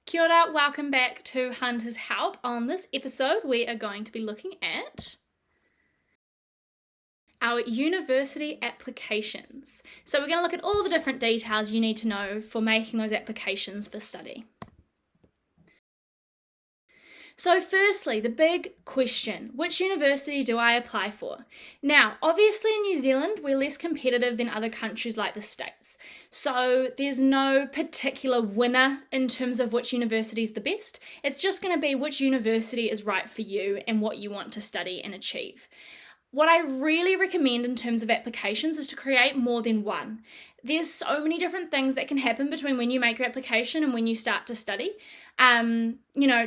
Kia ora, welcome back to Hunter's Help. On this episode, we are going to be looking at our university applications. So we're going to look at all the different details you need to know for making those applications for study. So firstly, the big question, which university do I apply for? Now, obviously in New Zealand, we're less competitive than other countries like the States. So there's no particular winner in terms of which university is the best. It's just going to be which university is right for you and what you want to study and achieve. What I really recommend in terms of applications is to create more than one. There's so many different things that can happen between when you make your application and when you start to study.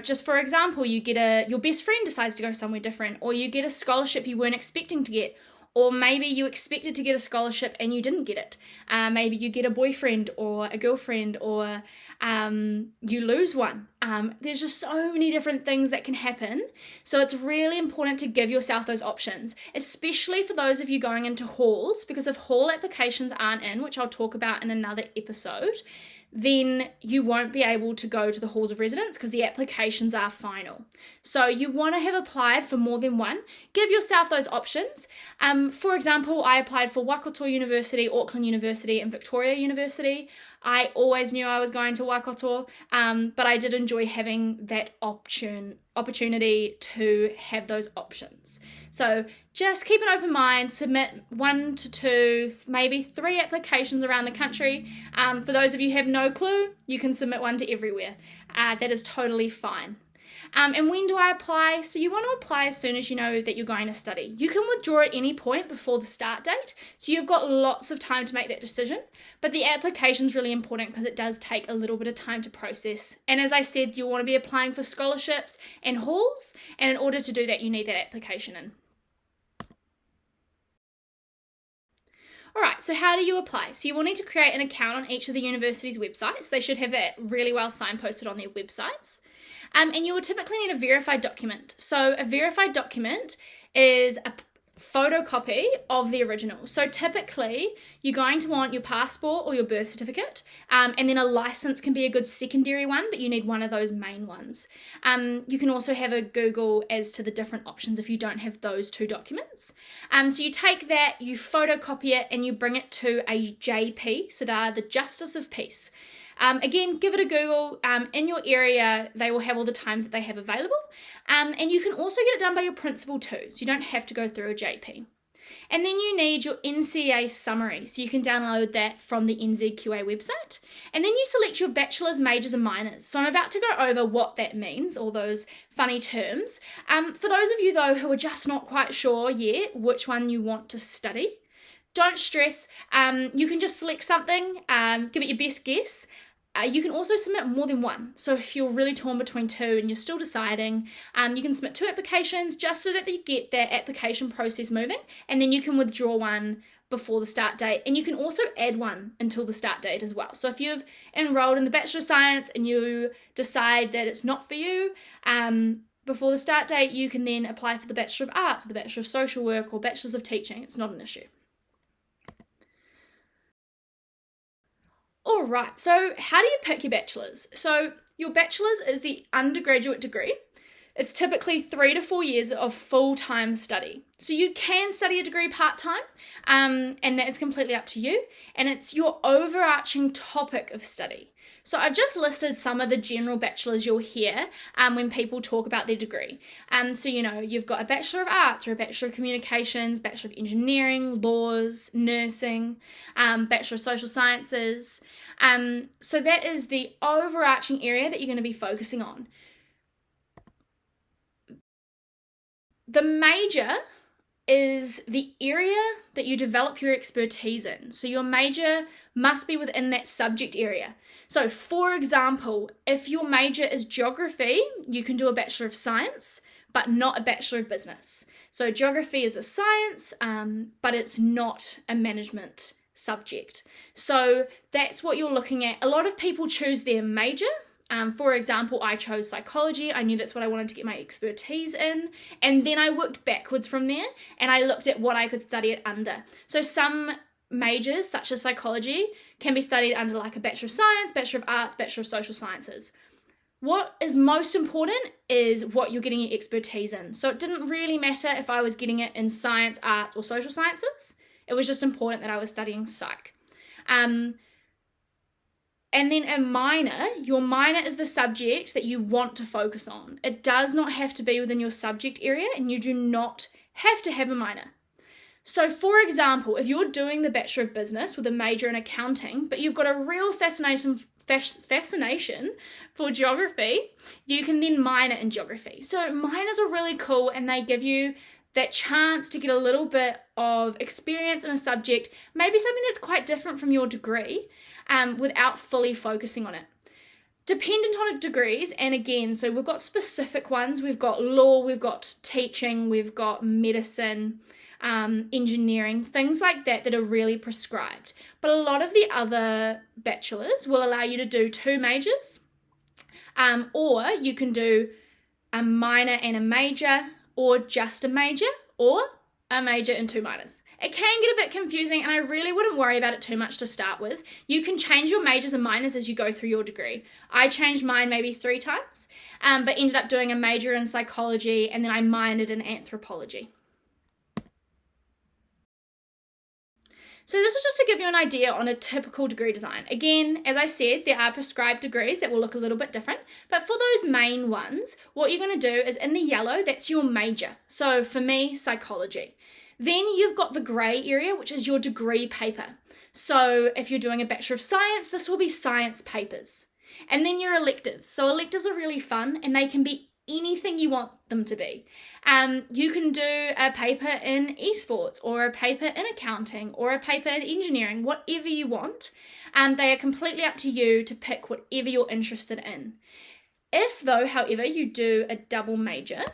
Just for example, you get your best friend decides to go somewhere different, or you get a scholarship you weren't expecting to get, or maybe you expected to get a scholarship and you didn't get it. Maybe you get a boyfriend or a girlfriend, or you lose one. There's just so many different things that can happen. So it's really important to give yourself those options, especially for those of you going into halls, because if hall applications aren't in, which I'll talk about in another episode, then you won't be able to go to the halls of residence because the applications are final. So you want to have applied for more than one. Give yourself those options. For example, I applied for Waikato University, Auckland University, and Victoria University. I always knew I was going to Waikato, but I did enjoy having that opportunity to have those options. So just keep an open mind, submit 1 to 2, maybe 3 applications around the country. For those of you who have no clue, you can submit one to everywhere. That is totally fine. And when do I apply? So you want to apply as soon as you know that you're going to study. You can withdraw at any point before the start date, so you've got lots of time to make that decision. But the application is really important because it does take a little bit of time to process. And as I said, you'll want to be applying for scholarships and halls, and in order to do that, you need that application in. Alright, so how do you apply? So you will need to create an account on each of the university's websites. They should have that really well signposted on their websites. And you will typically need a verified document. So a verified document is a photocopy of the original. So typically you're going to want your passport or your birth certificate, and then a license can be a good secondary one, but you need one of those main ones. You can also have a Google as to the different options if you don't have those 2 documents. So you take that, you photocopy it, and you bring it to a JP, so they are the Justice of Peace. Again, give it a Google. In your area, they will have all the times that they have available. And you can also get it done by your principal too, so you don't have to go through a JP. And then you need your NCA summary, so you can download that from the NZQA website. And then you select your bachelor's, majors and minors. So I'm about to go over what that means, all those funny terms. For those of you though who are just not quite sure yet which one you want to study, don't stress. You can just select something, give it your best guess. You can also submit more than one. So if you're really torn between 2 and you're still deciding, you can submit 2 applications just so that you get that application process moving, and then you can withdraw one before the start date, and you can also add one until the start date as well. So if you've enrolled in the Bachelor of Science and you decide that it's not for you, before the start date, you can then apply for the Bachelor of Arts or the Bachelor of Social Work or Bachelors of Teaching. It's not an issue. All right, so how do you pick your bachelor's? So your bachelor's is the undergraduate degree. It's typically 3 to 4 years of full-time study. So you can study a degree part-time, and that's completely up to you. And it's your overarching topic of study. So I've just listed some of the general bachelors you'll hear when people talk about their degree. So, you've got a Bachelor of Arts or a Bachelor of Communications, Bachelor of Engineering, Laws, Nursing, Bachelor of Social Sciences. So that is the overarching area that you're going to be focusing on. The major is the area that you develop your expertise in. So your major must be within that subject area. So for example, if your major is geography, you can do a Bachelor of Science, but not a Bachelor of Business. So geography is a science, but it's not a management subject. So that's what you're looking at. A lot of people choose their major. For example, I chose psychology. I knew that's what I wanted to get my expertise in. And then I worked backwards from there and I looked at what I could study it under. So some majors, such as psychology, can be studied under like a Bachelor of Science, Bachelor of Arts, Bachelor of Social Sciences. What is most important is what you're getting your expertise in. So it didn't really matter if I was getting it in science, arts, or social sciences. It was just important that I was studying psych. And then a minor, your minor is the subject that you want to focus on. It does not have to be within your subject area, and you do not have to have a minor. So for example, if you're doing the Bachelor of Business with a major in accounting, but you've got a real fascination for geography, you can then minor in geography. So minors are really cool, and they give you that chance to get a little bit of experience in a subject, maybe something that's quite different from your degree, without fully focusing on it. Dependent on degrees, and again, so we've got specific ones. We've got law, we've got teaching, we've got medicine, engineering, things like that are really prescribed. But a lot of the other bachelors will allow you to do 2 majors, or you can do a minor and a major, or just a major, or a major and 2 minors. It can get a bit confusing, and I really wouldn't worry about it too much to start with. You can change your majors and minors as you go through your degree. I changed mine maybe 3 times, but ended up doing a major in psychology, and then I minored in anthropology. So this is just to give you an idea on a typical degree design. Again, as I said, there are prescribed degrees that will look a little bit different, but for those main ones, what you're going to do is in the yellow, that's your major. So for me, psychology. Then you've got the grey area, which is your degree paper. So if you're doing a Bachelor of Science, this will be science papers. And then your electives. So electives are really fun, and they can be anything you want them to be. You can do a paper in esports, or a paper in accounting, or a paper in engineering, whatever you want. They are completely up to you to pick whatever you're interested in. If though, however, you do a double major,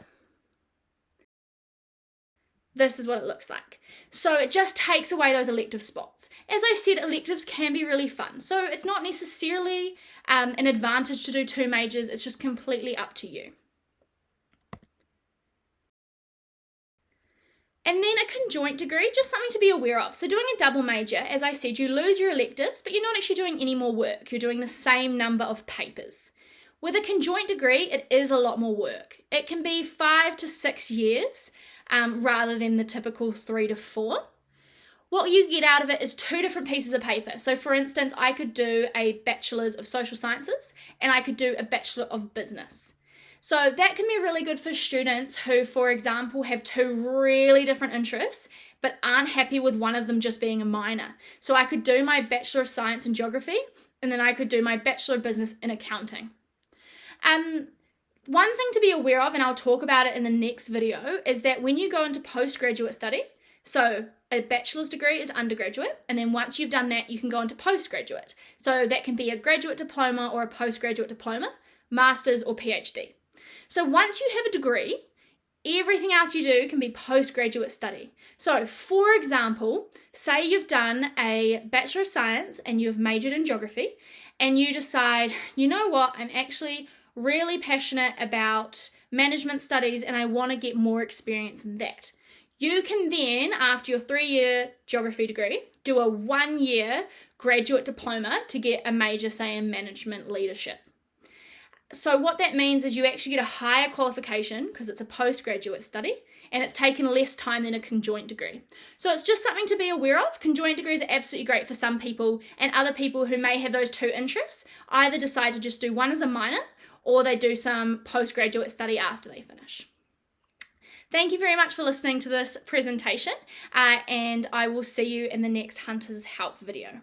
this is what it looks like. So it just takes away those elective spots. As I said, electives can be really fun. So it's not necessarily an advantage to do 2 majors. It's just completely up to you. And then a conjoint degree, just something to be aware of. So doing a double major, as I said, you lose your electives, but you're not actually doing any more work. You're doing the same number of papers. With a conjoint degree, it is a lot more work. It can be 5 to 6 years rather than the typical 3 to 4. What you get out of it is 2 different pieces of paper. So for instance, I could do a Bachelor's of Social Sciences, and I could do a Bachelor of Business. So that can be really good for students who, for example, have 2 really different interests, but aren't happy with one of them just being a minor. So I could do my Bachelor of Science in Geography, and then I could do my Bachelor of Business in Accounting. One thing to be aware of, and I'll talk about it in the next video, is that when you go into postgraduate study, so a bachelor's degree is undergraduate, and then once you've done that, you can go into postgraduate. So that can be a graduate diploma or a postgraduate diploma, master's or PhD. So once you have a degree, everything else you do can be postgraduate study. So for example, say you've done a Bachelor of Science and you've majored in geography, and you decide, you know what, I'm actually really passionate about management studies and I want to get more experience in that. You can then, after your 3-year geography degree, do a 1-year graduate diploma to get a major, say, in management leadership. So what that means is you actually get a higher qualification because it's a postgraduate study, and it's taken less time than a conjoint degree. So it's just something to be aware of. Conjoint degrees are absolutely great for some people, and other people who may have those 2 interests either decide to just do one as a minor, or they do some postgraduate study after they finish. Thank you very much for listening to this presentation, and I will see you in the next Hunter's Help video.